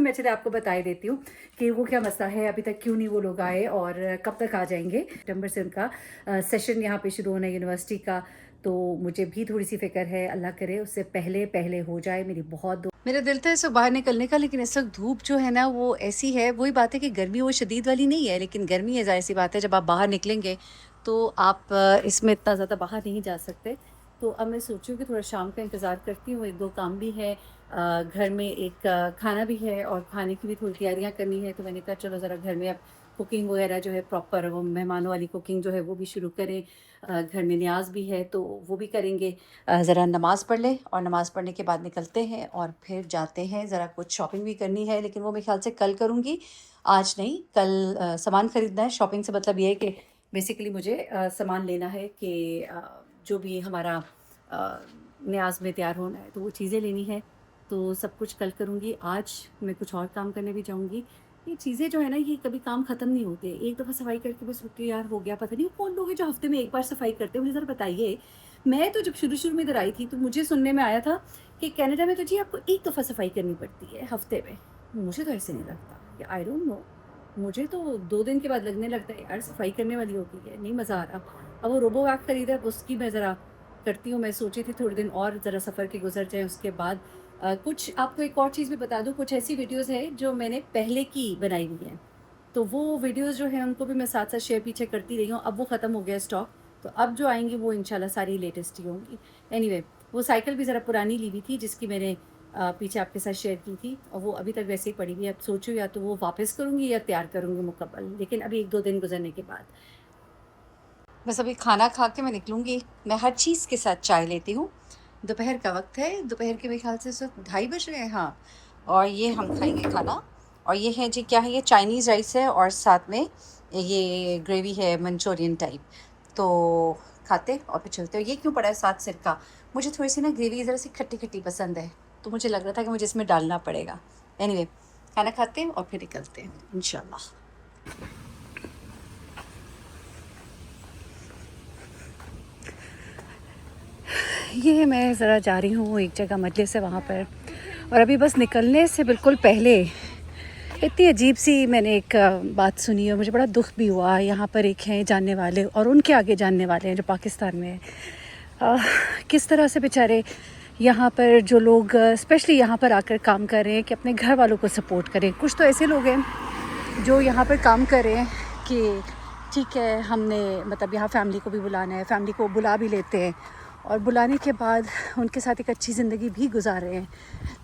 मैं चलिए आपको बता ही देती हूँ कि वो क्या मसला है, अभी तक क्यों नहीं वो लोग आए और कब तक आ जाएंगे। सितंबर से उनका सेशन यहाँ पे शुरू होना है यूनिवर्सिटी का, तो मुझे भी थोड़ी सी फिक्र है। अल्लाह करे उससे पहले पहले हो जाए। मेरा दिल था इस वक्त बाहर निकलने का, लेकिन इस वक्त धूप जो है ना वो ऐसी है। वही बात है कि गर्मी वो शदीद वाली नहीं है, लेकिन गर्मी है, ज़ाहिर सी बात है। जब आप बाहर निकलेंगे तो आप इसमें इतना ज़्यादा बाहर नहीं जा सकते। तो अब मैं सोची हूँ कि थोड़ा शाम का इंतज़ार करती हूँ। एक दो काम भी है, घर में एक खाना भी है और खाने की भी थोड़ी तैयारियां करनी है। तो मैंने कहा चलो ज़रा घर में अब कुकिंग वगैरह जो है प्रॉपर, वो मेहमानों वाली कुकिंग जो है वो भी शुरू करें। घर में न्याज भी है तो वो भी करेंगे। ज़रा नमाज़ पढ़ लें और नमाज़ पढ़ने के बाद निकलते हैं और फिर जाते हैं। ज़रा कुछ शॉपिंग भी करनी है, लेकिन वो मेरे ख्याल से कल करूँगी, आज नहीं। कल सामान ख़रीदना है। शॉपिंग से मतलब ये है कि बेसिकली मुझे सामान लेना है कि जो भी हमारा न्याज में तैयार होना है तो वो चीज़ें लेनी है। तो सब कुछ कल करूँगी। आज मैं कुछ और काम करने भी जाऊँगी। ये चीज़ें जो है ना, ये कभी काम ख़त्म नहीं होते। एक दफ़ा सफाई करके बस होती है यार, हो गया। पता नहीं कौन लोग हैं जो हफ़्ते में एक बार सफाई करते हैं, मुझे ज़रा बताइए। मैं तो जब शुरू-शुरू में इधर आई थी तो मुझे सुनने में आया था कि कनाडा में तो जी आपको एक दफ़ा सफाई करनी पड़ती है हफ़्ते में। मुझे तो ऐसे नहीं लगता, या आई डोंट नो। मुझे तो 2 दिन के बाद लगने लगता है यार सफाई करने वाली हो गई है, नहीं मज़ा आ रहा। अब वो रोबो वैक्स खरीदा है, उसकी मैं ज़रा करती हूँ। मैं सोची थी थोड़े दिन और ज़रा सफ़र के गुजर जाएँ, उसके बाद कुछ आपको एक और चीज़ भी बता दूँ। कुछ ऐसी वीडियोज़ हैं जो मैंने पहले की बनाई हुई हैं, तो वो वीडियोज़ जो हैं उनको भी मैं साथ-साथ शेयर पीछे करती रही हूँ। अब वो ख़त्म हो गया स्टॉक, तो अब जो आएँगी वो इंशाल्लाह सारी लेटेस्ट ही होंगी। एनीवे, वो साइकिल भी ज़रा पुरानी ली हुई थी जिसकी मैंने पीछे आपके साथ शेयर की थी, और वो अभी तक वैसे ही पड़ी हुई है। अब सोचूँ या तो वो वापस करूँगी या तैयार करूँगी मुकम्मल, लेकिन अभी 1-2 दिन गुज़रने के बाद। बस अभी खाना खा के मैं निकलूँगी। मैं हर चीज़ के साथ चाय लेती हूँ। दोपहर का वक्त है, दोपहर के मेरे ख्याल से इस वक्त 2:30 बज रहे हैं, हाँ। और ये हम खाएंगे खाना। और ये है जी, क्या है ये, चाइनीज़ राइस है और साथ में ये ग्रेवी है मंचूरियन टाइप। तो खाते और फिर चलते। हो ये क्यों पड़ा है साथ सिरका? मुझे थोड़ी सी ना ग्रेवी ज़रा सी खट्टी खट्टी पसंद है, तो मुझे लग रहा था कि मुझे इसमें डालना पड़ेगा। एनीवे, खाना खाते हैं और फिर निकलते हैं इंशाल्लाह। ये मैं ज़रा जा रही हूँ एक जगह मजलिस है वहाँ पर, और अभी बस निकलने से बिल्कुल पहले इतनी अजीब सी मैंने एक बात सुनी और मुझे बड़ा दुख भी हुआ। यहाँ पर एक हैं जानने वाले और उनके आगे जानने वाले हैं जो पाकिस्तान में हैं। किस तरह से बेचारे यहाँ पर जो लोग स्पेशली यहाँ पर आकर काम कर रहे हैं कि अपने घर वालों को सपोर्ट करें। कुछ तो ऐसे लोग हैं जो यहाँ पर काम कर रहे हैं कि ठीक है, हमने मतलब यहाँ फैमिली को भी बुलाना है, फैमिली को बुला भी लेते हैं और बुलाने के बाद उनके साथ एक अच्छी ज़िंदगी भी गुजार रहे हैं।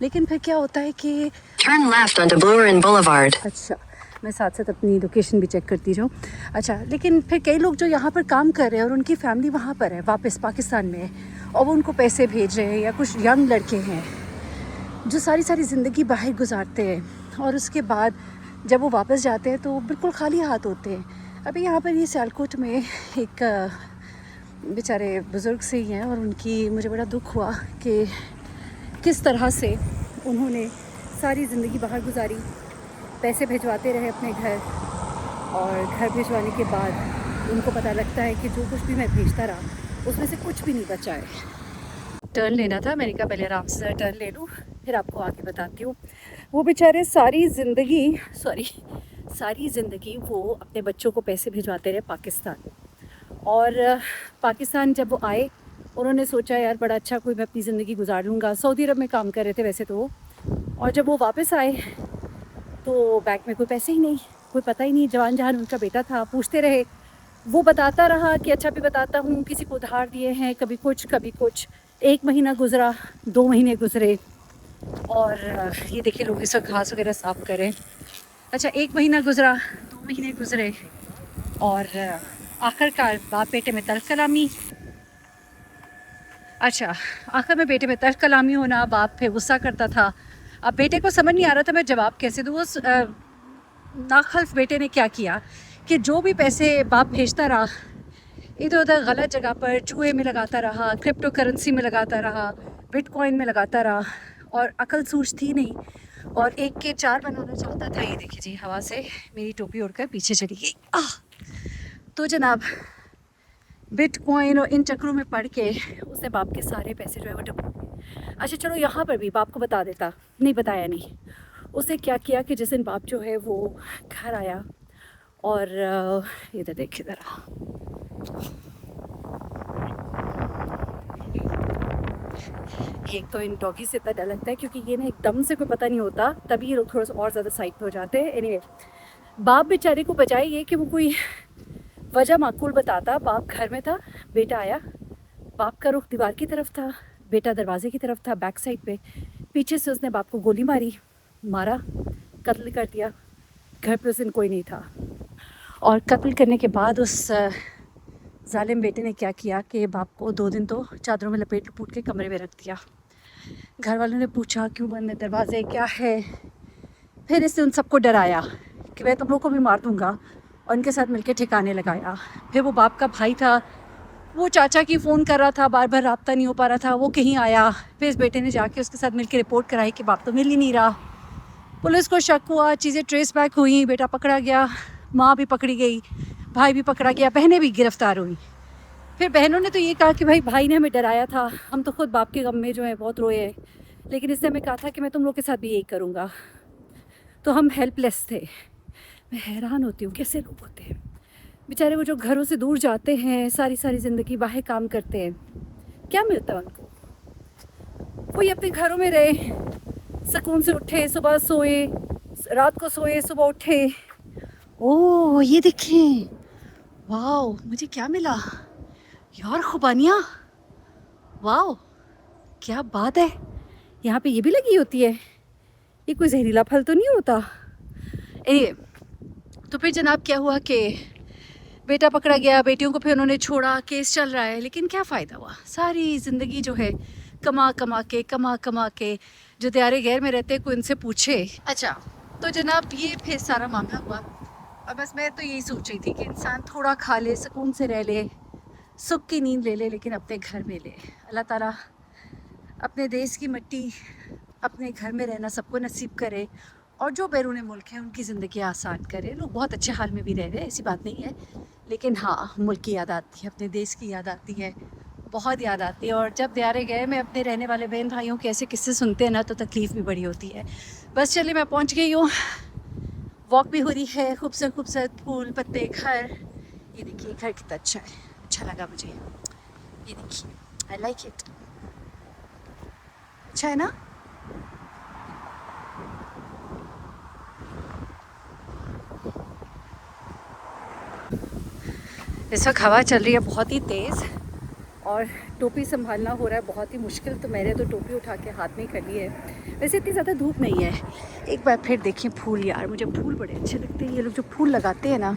लेकिन फिर क्या होता है कि Turn left onto Blue Ridge Boulevard. अच्छा, मैं साथ साथ अपनी लोकेशन भी चेक करती जाऊँ। अच्छा, लेकिन फिर कई लोग जो यहाँ पर काम कर रहे हैं और उनकी फैमिली वहाँ पर है, वापस पाकिस्तान में है, और वो उनको पैसे भेज रहे हैं, या कुछ यंग लड़के हैं जो सारी सारी ज़िंदगी बाहर गुजारते हैं और उसके बाद जब वो वापस जाते हैं तो वो बिल्कुल खाली हाथ होते हैं। अभी यहाँ पर ये सियालकोट में एक बेचारे बुज़ुर्ग से ही हैं और उनकी मुझे बड़ा दुख हुआ कि किस तरह से उन्होंने सारी ज़िंदगी बाहर गुजारी, पैसे भिजवाते रहे अपने घर, और घर भिजवाने के बाद उनको पता लगता है कि जो कुछ भी मैं भेजता रहा उसमें से कुछ भी नहीं बचा है। टर्न लेना था, मैंने कहा पहले आराम से टर्न ले लूँ फिर आपको आगे बताती हूँ। वो बेचारे सारी ज़िंदगी वो अपने बच्चों को पैसे भिजवाते रहे पाकिस्तान। और पाकिस्तान जब वो आए, उन्होंने सोचा यार बड़ा अच्छा कोई मैं अपनी ज़िंदगी गुजार लूँगा। सऊदी अरब में काम कर रहे थे वैसे तो वो, और जब वो वापस आए तो बैंक में कोई पैसे ही नहीं, कोई पता ही नहीं। जवान जहान उनका बेटा था, पूछते रहे, वो बताता रहा कि अच्छा भी बताता हूँ, किसी को उधार दिए हैं, कभी कुछ कभी कुछ। 1 महीना गुजरा, 2 महीने गुजरे, और ये देखिए लोग इस वक्त घास वगैरह साफ करें। अच्छा, 1 महीना गुजरा, 2 महीने गुजरे, और आखिरकार बाप बेटे में तल्ख कलामी। अच्छा, आखिर में बेटे में तल्ख कलामी होना, बाप पे गुस्सा करता था। अब बेटे को समझ नहीं आ रहा था मैं जवाब कैसे दूँ। उस नाखल्फ बेटे ने क्या किया कि जो भी पैसे बाप भेजता रहा इधर उधर गलत जगह पर जुए में लगाता रहा, क्रिप्टो करेंसी में लगाता रहा, बिटकॉइन में लगाता रहा, और अकल सूझ थी नहीं, और एक के 4 बनाना चाहता था। ये देखिए जी, हवा से मेरी टोपी उड़कर पीछे चली गई। तो जनाब, बिटकॉइन और इन चक्रों में पड़ के उसने बाप के सारे पैसे जो है वो डुबो दिए। अच्छा चलो, यहाँ पर भी बाप को बता देता, नहीं बताया नहीं। उसने क्या किया कि जिस दिन बाप जो है वो घर आया और इधर देखिए ज़रा, एक तो इन डॉगी से इतना डर लगता है क्योंकि ये ना एकदम से कोई पता नहीं होता, तभी ये लोग थोड़ा सा और ज़्यादा साइड पे हो जाते हैं। एनीवे, बाप बेचारे को बचाए ये कि वो कोई वजह माकूल बताता। बाप घर में था, बेटा आया, बाप का रुख दीवार की तरफ था, बेटा दरवाजे की तरफ था, बैक साइड पे। पीछे से उसने बाप को गोली मारा, कत्ल कर दिया। घर पे उस दिन कोई नहीं था। और कत्ल करने के बाद उस जालिम बेटे ने क्या किया कि बाप को 2 दिन तो चादरों में लपेट लपूट के कमरे में रख दिया। घर वालों ने पूछा क्यों बंद है दरवाजे, क्या है? फिर इसने उन सबको डराया कि मैं तुम लोग को भी मार दूंगा, और उनके साथ मिलकर ठिकाने लगाया। फिर वो बाप का भाई था, वो चाचा की फ़ोन कर रहा था, बार बार राब्ता नहीं हो पा रहा था, वो कहीं आया। फिर इस बेटे ने जाके उसके साथ मिलकर रिपोर्ट कराई कि बाप तो मिल ही नहीं रहा। पुलिस को शक हुआ, चीज़ें ट्रेस बैक हुई, बेटा पकड़ा गया, माँ भी पकड़ी गई, भाई भी पकड़ा गया, बहनें भी गिरफ्तार हुई। फिर बहनों ने तो ये कहा कि भाई भाई ने हमें डराया था, हम तो खुद बाप के गम में जो है बहुत रोए हैं, लेकिन इसने हमें कहा था कि मैं तुम लोग के साथ भी यही करूँगा। तो हम हेल्पलेस थे। मैं हैरान होती हूँ कैसे लोग होते हैं बेचारे, वो जो घरों से दूर जाते हैं, सारी ज़िंदगी बाहर काम करते हैं, क्या मिलता है उनको? कोई अपने घरों में रहे, सुकून से उठे, सुबह सोए, रात को सोए, सुबह उठे। ओह ये देखें, वाओ मुझे क्या मिला यार, खुबानियाँ, वाओ क्या बात है। यहाँ पे ये भी लगी होती है, ये कोई जहरीला फल तो नहीं होता? तो फिर जनाब क्या हुआ कि बेटा पकड़ा गया, बेटियों को फिर उन्होंने छोड़ा, केस चल रहा है, लेकिन क्या फ़ायदा हुआ? सारी ज़िंदगी जो है कमा कमा के जो दियारे गैर में रहते हैं, कोई उनसे पूछे। अच्छा तो जनाब ये फिर सारा मामला हुआ, और बस मैं तो यही सोच रही थी कि इंसान थोड़ा खा ले, सुकून से रह ले, सुख की नींद ले ले, लेकिन अपने घर में ले। अल्लाह ताला अपने देश की मिट्टी, अपने घर में रहना सबको नसीब करे, और जो बैरून मुल्क हैं उनकी ज़िंदगी आसान करे। लोग बहुत अच्छे हाल में भी रह रहे हैं, ऐसी बात नहीं है, लेकिन हाँ मुल्क की याद आती है, अपने देश की याद आती है, बहुत याद आती है। और जब दियारे गए में अपने रहने वाले बहन भाइयों के ऐसे किस्से सुनते हैं ना, तो तकलीफ़ भी बड़ी होती है। बस चलिए मैं पहुँच गई हूँ, वॉक भी हो रही है, खूबसूरत फूल पत्ते, घर। ये देखिए घर कितना अच्छा है, अच्छा लगा मुझे, ये देखिए, आई लाइक इट, अच्छा है ना? इस वक्त हवा चल रही है बहुत ही तेज़, और टोपी संभालना हो रहा है बहुत ही मुश्किल, तो मैंने तो टोपी उठा के हाथ में ही कर ली है। वैसे इतनी ज़्यादा धूप नहीं है। एक बार फिर देखें फूल, यार मुझे फूल बड़े अच्छे लगते हैं। ये लोग जो फूल लगाते हैं ना,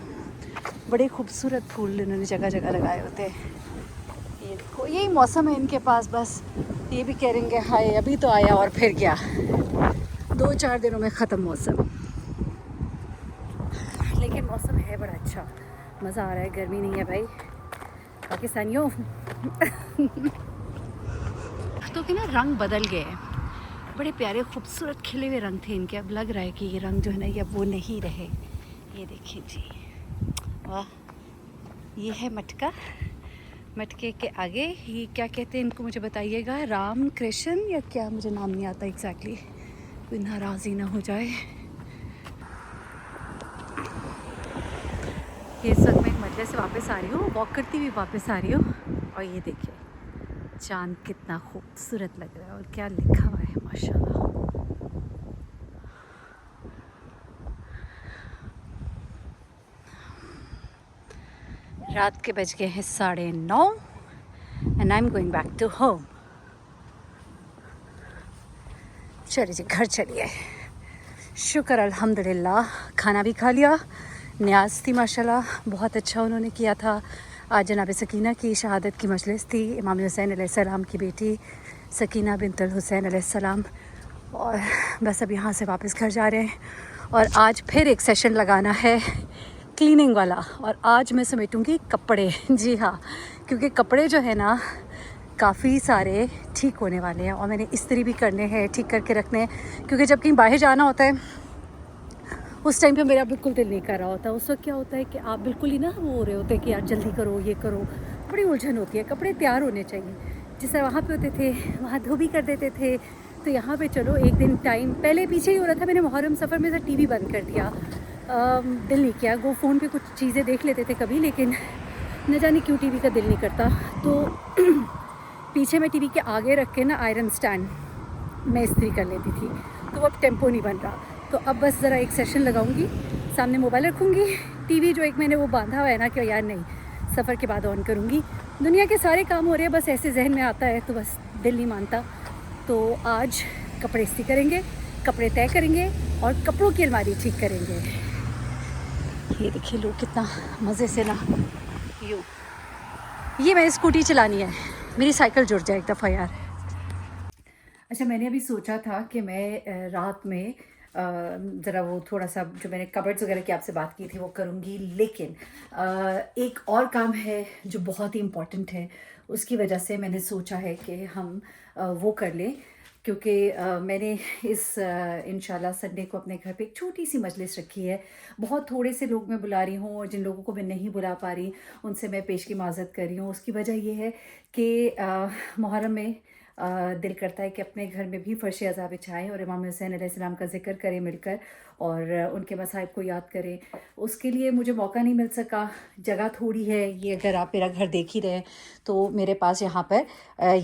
बड़े खूबसूरत फूल इन्होंने जगह जगह लगाए होते हैं। ये देखो, यही मौसम है इनके पास, बस ये भी कह रहेंगे हाय अभी तो आया और फिर गया, 2-4 दिनों में ख़त्म मौसम। लेकिन मौसम है बड़ा अच्छा, मज़ा आ रहा है, गर्मी नहीं है भाई पाकिस्तानियों। तो कि ना रंग बदल गए, बड़े प्यारे खूबसूरत खिले हुए रंग थे इनके, अब लग रहा है कि ये रंग जो है ना ये अब वो नहीं रहे। ये देखिए जी, वाह, ये है मटका, मटके के आगे ये क्या कहते हैं इनको मुझे बताइएगा, राम कृष्ण या क्या, मुझे नाम नहीं आता एग्जैक्टली, कोई नाराज़ी ना हो जाए। ये इस वक्त मैं मजले से वापस आ रही हूँ, वॉक करती हुई वापस आ रही हूँ, और ये देखिए चांद कितना खूबसूरत लग रहा है, और क्या लिखा हुआ है माशाल्लाह। रात के बज गए हैं 9:30 and I am going back to home. चलिए जी घर चलिए, शुक्र अल्हम्दुलिल्लाह, खाना भी खा लिया, न्याज थी माशाल्लाह, बहुत अच्छा उन्होंने किया था। आज जनाब सकीना की शहादत की मजलिस थी, इमाम हुसैन अलैहिस्सलाम की बेटी सकीना बिनतुल हुसैन अलैहिस्सलाम, और बस अब यहाँ से वापस घर जा रहे हैं। और आज फिर एक सेशन लगाना है क्लीनिंग वाला, और आज मैं समेटूंगी कपड़े। जी हाँ, क्योंकि कपड़े जो है ना काफ़ी सारे ठीक होने वाले हैं, और मैंने इस्त्री भी करने हैं, ठीक करके रखने हैं, क्योंकि जब कहीं बाहर जाना होता है उस टाइम पे मेरा बिल्कुल दिल नहीं कर रहा होता। उस वक्त क्या होता है कि आप बिल्कुल ही ना वो हो रहे होते हैं कि यार जल्दी करो, ये करो, बड़ी उलझन होती है। कपड़े तैयार होने चाहिए, जिस तरह वहाँ पे होते थे वहाँ धोबी कर देते थे, तो तो यहाँ पे चलो एक दिन टाइम पहले पीछे ही हो रहा था, मैंने मुहर्रम सफ़र में से टीवी बंद कर दिया, दिल नहीं किया। वो फ़ोन पे कुछ चीज़ें देख लेते थे कभी, लेकिन न जाने क्यों टीवी का दिल नहीं करता। तो पीछे मैं टीवी के आगे रख के ना आयरन स्टैंड मैं इस्त्री कर लेती थी, तो अब टेम्पो नहीं बन रहा। तो अब बस ज़रा एक सेशन लगाऊंगी, सामने मोबाइल रखूँगी, टीवी जो एक मैंने वो बांधा हुआ है ना कि यार नहीं, सफ़र के बाद ऑन करूँगी। दुनिया के सारे काम हो रहे हैं, बस ऐसे जहन में आता है तो बस दिल नहीं मानता। तो आज कपड़े इस्त्री करेंगे, कपड़े तय करेंगे और कपड़ों की अलमारी ठीक करेंगे। ये देखिए लोग कितना मज़े से ना, यूँ ये मैंने स्कूटी चलानी है, मेरी साइकिल जुड़ जाए एक दफ़ा यार। अच्छा, मैंने अभी सोचा था कि मैं रात में ज़रा वो थोड़ा सा जो मैंने कबर्ड्स वगैरह की आपसे बात की थी वो करूँगी, लेकिन एक और काम है जो बहुत ही इम्पोर्टेंट है, उसकी वजह से मैंने सोचा है कि हम वो कर लें, क्योंकि मैंने इस इंशाल्लाह संडे को अपने घर पे एक छोटी सी मजलिस रखी है। बहुत थोड़े से लोग मैं बुला रही हूँ और जिन लोगों को मैं नहीं बुला पा रही उनसे मैं पेश की माज़रत कर रही हूँ। उसकी वजह ये है कि मुहर्रम में दिल करता है कि अपने घर में भी फ़र्श अज़ा बिछाएँ और इमाम हुसैन अलैहिस्सलाम का ज़िक्र करें मिलकर और उनके मसाइब को याद करें। उसके लिए मुझे मौका नहीं मिल सका, जगह थोड़ी है। ये अगर आप मेरा घर देख ही रहे हैं तो मेरे पास यहाँ पर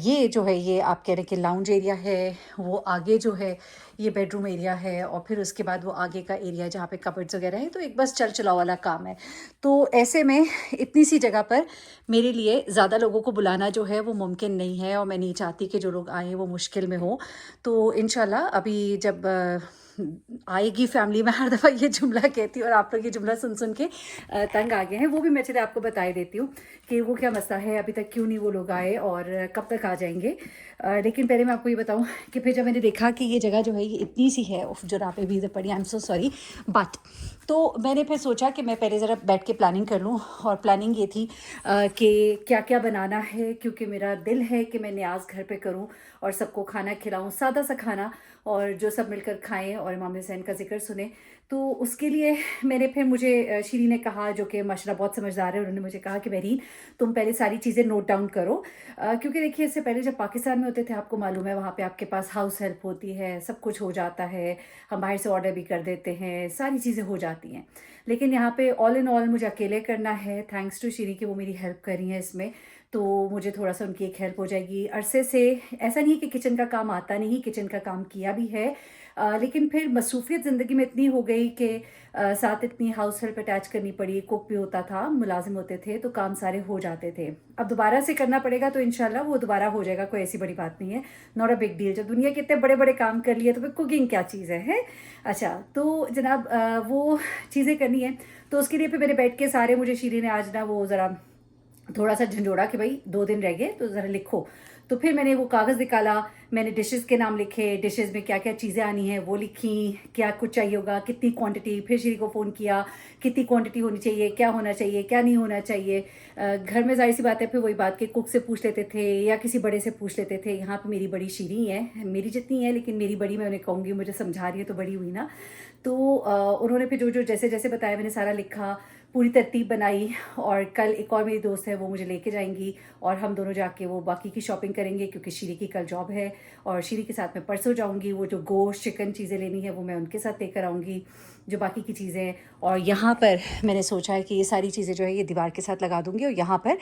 ये जो है ये आप कह रहे हैं कि लाउंज एरिया है, वो आगे जो है ये बेडरूम एरिया है और फिर उसके बाद वो आगे का एरिया जहाँ पे कबर्ड्स वगैरह हैं, तो एक बस चल चलाओ वाला काम है। तो ऐसे में इतनी सी जगह पर मेरे लिए ज़्यादा लोगों को बुलाना जो है वो मुमकिन नहीं है और मैं नहीं चाहती कि जो लोग आएँ वो मुश्किल में हो। तो इंशाल्लाह अभी जब आएगी फैमिली, मैं हर दफ़ा ये जुमला कहती हूँ और आप लोग ये जुमला सुन के तंग आ गए हैं, वो भी मैं चलिए आपको बता ही देती हूँ कि वो क्या मसला है, अभी तक क्यों नहीं वो लोग आए और कब तक आ जाएंगे। लेकिन पहले मैं आपको ये बताऊँ कि फिर जब मैंने देखा कि ये जगह जो है ये इतनी सी है, जो रापें भी पड़ी, I am so sorry, but तो मैंने फिर सोचा कि मैं पहले ज़रा बैठ के प्लानिंग कर लूँ। और प्लानिंग ये थी कि क्या क्या बनाना है, क्योंकि मेरा दिल है कि मैं न्याज़ घर पे करूँ और सबको खाना खिलाऊँ, सादा सा खाना, और जो सब मिलकर खाएं और इमाम हुसैन का जिक्र सुने। तो उसके लिए मैंने फिर मुझे शीरी ने कहा, जो कि माशाल्लाह बहुत समझदार है, उन्होंने मुझे कहा कि मेरीन तुम पहले सारी चीज़ें नोट डाउन करो, क्योंकि देखिए इससे पहले जब पाकिस्तान में होते थे आपको मालूम है वहाँ पे आपके पास हाउस हेल्प होती है, सब कुछ हो जाता है, हम बाहर से ऑर्डर भी कर देते हैं, सारी चीज़ें हो जाती हैं। लेकिन यहाँ पे ऑल इन ऑल मुझे अकेले करना है, थैंक्स टू शीरी कि वो मेरी हेल्प कर रही हैं इसमें, तो मुझे थोड़ा सा उनकी एक हेल्प हो जाएगी। अरसे से ऐसा नहीं है कि किचन का काम आता नहीं, किचन का काम किया भी है, लेकिन फिर मसरूफ़ियत ज़िंदगी में इतनी हो गई कि साथ इतनी हाउस हेल्प अटैच करनी पड़ी, कुक भी होता था, मुलाजिम होते थे, तो काम सारे हो जाते थे। अब दोबारा से करना पड़ेगा तो इंशाल्लाह वो दोबारा हो जाएगा, कोई ऐसी बड़ी बात नहीं है, नॉट अ बिग डील। जब दुनिया के इतने बड़े बड़े काम कर लिए तो फिर कुकिंग क्या चीज़ है? अच्छा, तो जनाब वो चीज़ें करनी है, तो उसके लिए फिर मेरे बैठ के सारे, मुझे शीरी ने आज ना वो ज़रा थोड़ा सा झंझोड़ा कि भाई 2 दिन रह गए तो ज़रा लिखो। तो फिर मैंने वो कागज़ निकाला, मैंने डिशेज़ के नाम लिखे, डिशेज़ में क्या क्या चीज़ें आनी हैं वो लिखी, क्या कुछ चाहिए होगा, कितनी क्वांटिटी, फिर श्री को फ़ोन किया कितनी क्वांटिटी होनी चाहिए, क्या होना चाहिए, क्या नहीं होना चाहिए। घर में ज़ाहिर सी बात है फिर वही बात कि कुक से पूछ लेते थे या किसी बड़े से पूछ लेते थे। यहाँ पे मेरी बड़ी शीरी है, मेरी जितनी है, लेकिन मेरी बड़ी मैं उन्हें कहूँगी, मुझे समझा रही है तो बड़ी हुई ना। तो उन्होंने फिर जो जो जैसे जैसे बताया मैंने सारा लिखा, पूरी तरतीब बनाई, और कल एक और मेरी दोस्त है वो मुझे लेके जाएंगी और हम दोनों जाके वो बाकी की शॉपिंग करेंगे, क्योंकि शीरी की कल जॉब है और शीरी के साथ मैं परसों जाऊंगी। वो जो गोश्त चिकन चीज़ें लेनी है वो मैं उनके साथ लेकर आऊँगी, जो बाकी की चीज़ें। और यहाँ पर मैंने सोचा है कि ये सारी चीज़ें जो है ये दीवार के साथ लगा दूँगी और यहाँ पर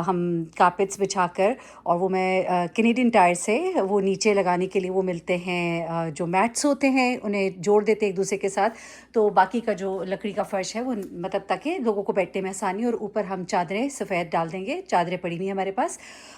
हम कारपेट्स बिछा कर, और वो मैं कैनेडियन टायर से वो नीचे लगाने के लिए वो मिलते हैं, जो मैट्स होते हैं उन्हें जोड़ देते हैं एक दूसरे के साथ, तो बाकी का जो लकड़ी का फ़र्श है वो मतलब ताकि लोगों को बैठने में आसानी, और ऊपर हम चादरें सफ़ेद डाल देंगे, चादरें पड़ी हुई हैं हमारे पास,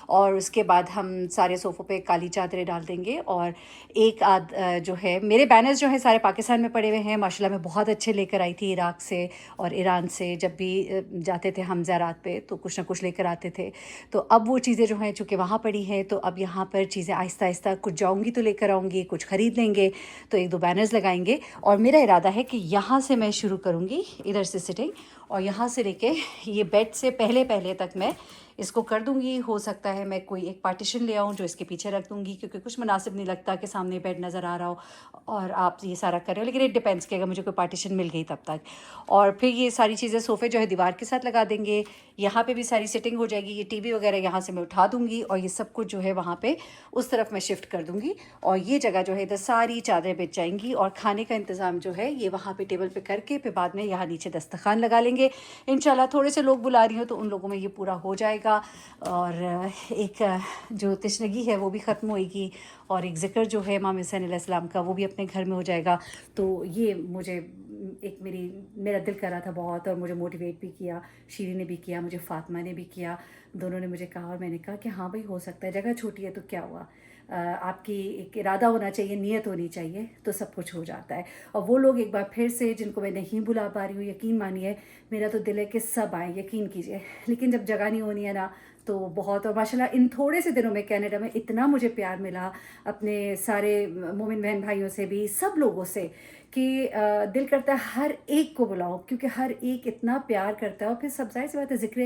और उसके बाद हम सारे सोफ़ों पे काली चादरें डाल देंगे। और एक आध जो है मेरे बैनर्स जो हैं सारे पाकिस्तान में पड़े हुए हैं, माशाल्लाह मैं बहुत अच्छे लेकर आई थी इराक़ से और ईरान से, जब भी जाते थे हम ज़ियारत पे तो कुछ ना कुछ लेकर आते थे। तो अब वो चीज़ें जो हैं चूँकि वहाँ पड़ी हैं, तो अब यहाँ पर चीज़ें आहिस्ता आहिस्ता, कुछ जाऊँगी तो लेकर आऊँगी, कुछ ख़रीद लेंगे, तो 1-2 बैनर्स लगाएंगे। और मेरा इरादा है कि यहाँ से मैं शुरू करूँगी, इधर से सिटिंग, और यहाँ से लेके ये बेड से पहले तक मैं इसको कर दूँगी। हो सकता है मैं कोई एक पार्टीशन ले आऊँ जो इसके पीछे रख दूँगी, क्योंकि कुछ मुनासिब नहीं लगता कि सामने बेड नज़र आ रहा हो और आप ये सारा कर रहे हो। लेकिन इट डिपेंड्स कि अगर मुझे कोई पार्टीशन मिल गई तब तक। और फिर ये सारी चीज़ें सोफ़े जो है दीवार के साथ लगा देंगे। यहाँ पे भी सारी सेटिंग हो जाएगी। ये टीवी वगैरह यहाँ से मैं उठा दूँगी और ये सब कुछ जो है वहाँ पे उस तरफ मैं शिफ्ट कर दूँगी। और ये जगह जो है इधर सारी चादरें बिछ जाएंगी और खाने का इंतज़ाम जो है ये वहाँ पे टेबल पे करके फिर बाद में यहाँ नीचे दस्तरखान लगा लेंगे इंशाल्लाह। थोड़े से लोग बुला रही हो तो उन लोगों में ये पूरा हो जाएगा और एक जो तशनगी है वो भी ख़त्म होएगी और एक ज़िक्र जो है इमाम हुसैन अलैहिस्सलाम का वो भी अपने घर में हो जाएगा। तो ये मुझे एक मेरा दिल कर रहा था बहुत और मुझे मोटिवेट भी किया, शीरी ने भी किया, मुझे फ़ातिमा ने भी किया। दोनों ने मुझे कहा और मैंने कहा कि हाँ भाई हो सकता है, जगह छोटी है तो क्या हुआ, आपकी एक इरादा होना चाहिए, नीयत होनी चाहिए तो सब कुछ हो जाता है। और वो लोग एक बार फिर से जिनको मैं नहीं बुला पा रही हूँ, यकीन मानिए मेरा तो दिल है कि सब आएँ, यकीन कीजिए, लेकिन जब जगह नहीं होनी है ना तो बहुत। और माशाल्लाह इन थोड़े से दिनों में कनाडा में इतना मुझे प्यार मिला अपने सारे मोमिन बहन भाइयों से भी, सब लोगों से, कि दिल करता है हर एक को बुलाओ, क्योंकि हर एक इतना प्यार करता है। और फिर सब ज़ाहिर सी बात है ज़िक्र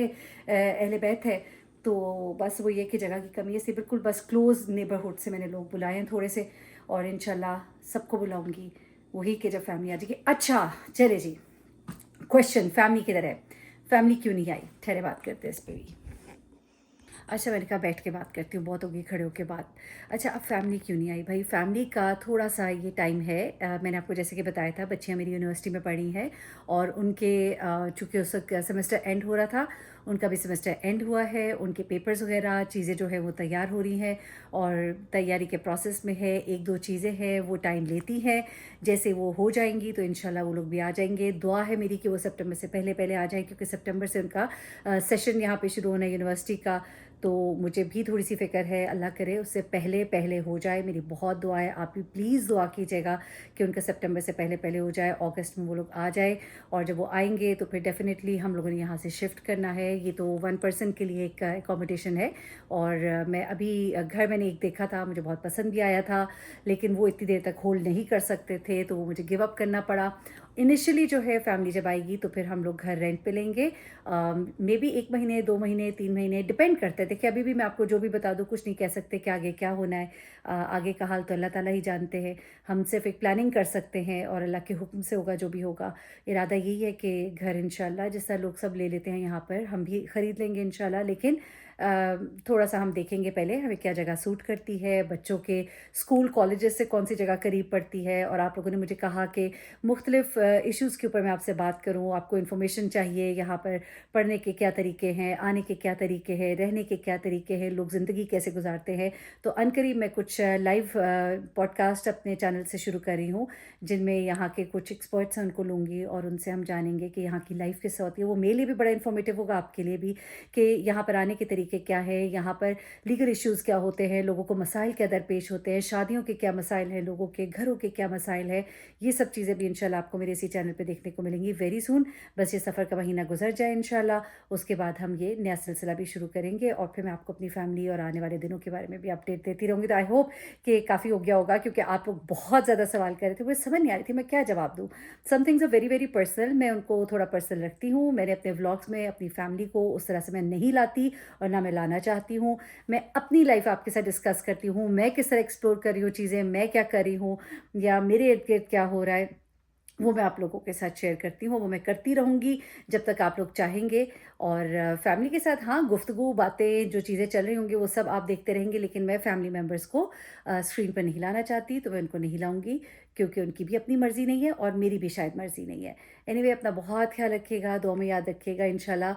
अहले बैत है, तो बस वो ये कि जगह की कमी है। इसलिए बिल्कुल बस क्लोज़ नेबरहुड से मैंने लोग बुलाए हैं थोड़े से, और इंशाल्लाह सबको बुलाऊंगी वही कि जब फैमिली आ जाएगी। अच्छा चले जी, क्वेश्चन फैमिली किधर है, फैमिली क्यों नहीं आई, ठहरे बात करते हैं इस पर भी। अच्छा मैंने कहा बैठ के बात करती हूँ, बहुत होगी खड़े होके बात। अच्छा अब फैमिली क्यों नहीं आई भाई, फैमिली का थोड़ा सा ये टाइम है। मैंने आपको जैसे कि बताया था बच्चियाँ मेरी यूनिवर्सिटी में पढ़ी हैं और उनके चूँकि उस वक्त सेमेस्टर एंड हो रहा था, उनका भी सेमेस्टर एंड हुआ है, उनके पेपर्स वगैरह चीज़ें जो है वो तैयार हो रही हैं और तैयारी के प्रोसेस में है। एक दो चीज़ें हैं वो टाइम लेती हैं, जैसे वो हो जाएंगी तो इंशाल्लाह वो लोग भी आ जाएंगे। दुआ है मेरी कि वो सितंबर से पहले पहले आ जाए, क्योंकि सितंबर से उनका सेशन यहाँ पे शुरू होना है यूनिवर्सिटी का। तो मुझे भी थोड़ी सी फ़िक्र है, अल्लाह करे उससे पहले पहले हो जाए। मेरी बहुत दुआ है, आप भी प्लीज़ दुआ कीजिएगा कि उनका सितंबर से पहले पहले हो जाए, अगस्त में वो लोग आ जाए। और जब वो आएंगे तो फिर डेफ़िनेटली हम लोगों ने यहाँ से शिफ्ट करना है। ये तो 1 पर्सन के लिए एक एकोमोडेशन है। और मैं अभी घर मैंने एक देखा था, मुझे बहुत पसंद भी आया था, लेकिन वो इतनी देर तक होल्ड नहीं कर सकते थे तो वो मुझे गिव अप करना पड़ा। इनिशियली जो है फैमिली जब आएगी तो फिर हम लोग घर रेंट पे लेंगे, मे बी 1 महीने 2 महीने 3 महीने डिपेंड करता है। देखिए अभी भी मैं आपको जो भी बता दूँ कुछ नहीं कह सकते कि आगे क्या होना है। आगे का हाल तो अल्लाह ताला ही जानते हैं, हम सिर्फ एक प्लानिंग कर सकते हैं और अल्लाह के हुक्म से होगा जो भी होगा। इरादा यही है कि घर इंशाल्लाह जिस तरह लोग सब ले लेते हैं यहाँ पर हम भी ख़रीद लेंगे इंशाल्लाह। लेकिन थोड़ा सा हम देखेंगे पहले हमें क्या जगह सूट करती है, बच्चों के स्कूल कॉलेजेस से कौन सी जगह करीब पड़ती है। और आप लोगों ने मुझे कहा कि मुख्तलिफ इश्यूज़ के ऊपर मैं आपसे बात करूँ, आपको इन्फॉर्मेशन चाहिए यहाँ पर पढ़ने के क्या तरीके हैं, आने के क्या तरीके हैं, रहने के क्या तरीके हैं, लोग ज़िंदगी कैसे गुजारते हैं। तो अनकरीब मैं कुछ लाइव पॉडकास्ट अपने चैनल से शुरू कर रही हूँ, जिनमें यहाँ के कुछ एक्सपर्ट्स हैं उनको लूँगी और उनसे हम जानेंगे कि यहाँ की लाइफ किस होती है। वो मेरे लिए भी बड़ा इन्फॉर्मेटिव होगा, आपके लिए भी, कि यहाँ पर आने के तरीके क्या है, यहाँ पर लीगल इश्यूज़ क्या होते हैं, लोगों को मसाइल क्या दरपेश होते हैं, शादियों के क्या मसाइल हैं, लोगों के घरों के क्या मसाइल है। ये सब चीज़ें भी इंशाल्लाह आपको मेरे इसी चैनल पे देखने को मिलेंगी वेरी सून। बस ये सफ़र का महीना गुजर जाए इंशाल्लाह, उसके बाद हम ये नया सिलसिला भी शुरू करेंगे और फिर मैं आपको अपनी फैमिली और आने वाले दिनों के बारे में भी अपडेट देती रहूँगी। तो आई होप कि काफ़ी हो गया होगा, क्योंकि आप लोग बहुत ज़्यादा सवाल कर रहे थे, मुझे समझ नहीं आ रही थी मैं क्या जवाब दूँ। Some things are very very personal, मैं उनको थोड़ा पर्सनल रखती हूँ। मैंने अपने व्लॉग्स में अपनी फैमिली को उस तरह से मैं नहीं लाती और ना मैं लाना चाहती हूँ। मैं अपनी लाइफ आपके साथ डिस्कस करती हूँ, मैं किस तरह एक्सप्लोर कर रही हूँ चीज़ें, मैं क्या कर रही हूँ या मेरे इर्द गिर्द क्या हो रहा है, वो मैं आप लोगों के साथ शेयर करती हूँ, वो मैं करती रहूँगी जब तक आप लोग चाहेंगे। और फैमिली के साथ हाँ गुफ्तगू बातें जो चीज़ें चल रही होंगी वो सब आप देखते रहेंगे, लेकिन मैं फैमिली मेम्बर्स को स्क्रीन पर नहीं लाना चाहती, तो मैं उनको नहीं लाऊंगी, क्योंकि उनकी भी अपनी मर्ज़ी नहीं है और मेरी भी शायद मर्ज़ी नहीं है। एनीवे अपना बहुत ख्याल रखिएगा, दुआ में याद रखिएगा इंशाल्लाह।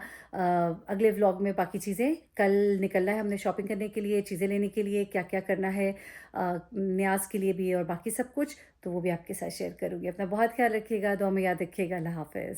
अगले व्लॉग में बाकी चीज़ें, कल निकलना है हमने शॉपिंग करने के लिए, चीज़ें लेने के लिए, क्या क्या करना है न्याज के लिए भी और बाकी सब कुछ, तो वो भी आपके साथ शेयर करूँगी। अपना बहुत ख्याल रखिएगा, दुआ में याद रखिएगा। अल्लाह हाफ़िज़।